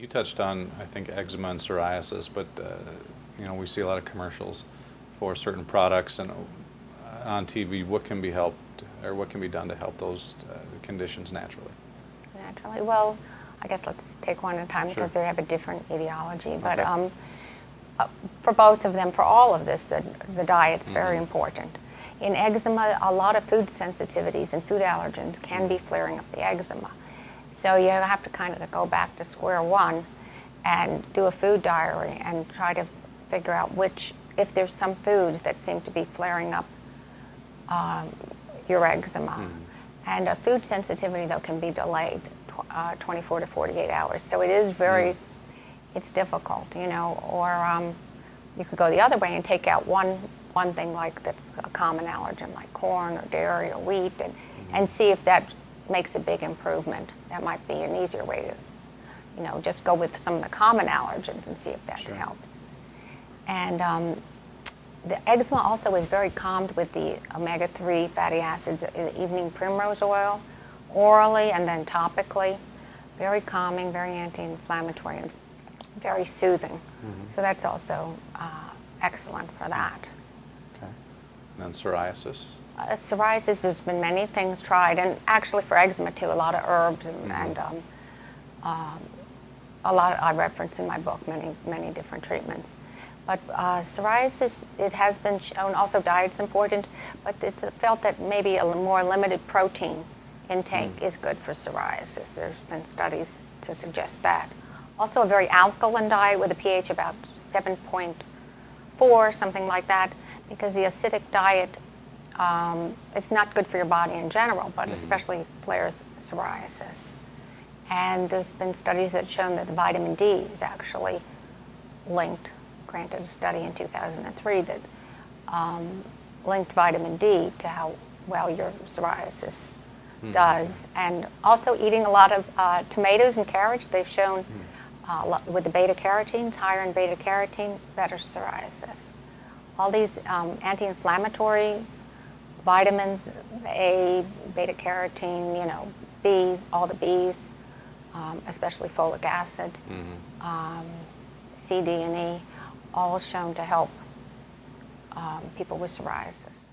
You touched on, I think, eczema and psoriasis, but you know, we see a lot of commercials for certain products and on TV. What can be helped, or what can be done to help those conditions naturally? Naturally, well, I guess let's take one at a time because they have a different etiology. But Okay. For both of them, for all of this, the diet's very important. In eczema, a lot of food sensitivities and food allergens can be flaring up the eczema. So you have to kind of go back to square one and do a food diary and try to figure out if there's some foods that seem to be flaring up your eczema. And a food sensitivity, though, can be delayed 24 to 48 hours. So it is very, it's difficult, you know, or you could go the other way and take out one thing like that's a common allergen, like corn or dairy or wheat, and see if that makes a big improvement. That might be an easier way to, you know, just go with some of the common allergens and see if that helps. And the eczema also is very calmed with the omega-3 fatty acids, the evening primrose oil, orally and then topically. Very calming, very anti-inflammatory, and very soothing. So that's also excellent for that. Okay. And then psoriasis? Psoriasis, there's been many things tried, and actually for eczema too, a lot of herbs and a lot I reference in my book many different treatments. But psoriasis, it has been shown, also diet's important, but it's felt that maybe a more limited protein intake is good for psoriasis. There's been studies to suggest that. Also a very alkaline diet with a pH about 7.4, something like that, because the acidic diet, it's not good for your body in general, but especially flares psoriasis. And there's been studies that have shown that the vitamin D is actually linked, granted a study in 2003 that linked vitamin D to how well your psoriasis does. And also eating a lot of tomatoes and carrots, they've shown with the beta-carotenes, higher in beta-carotene, better psoriasis. All these anti-inflammatory vitamins, A, beta-carotene, you know, B, all the Bs, especially folic acid, C, D, and E, all shown to help people with psoriasis.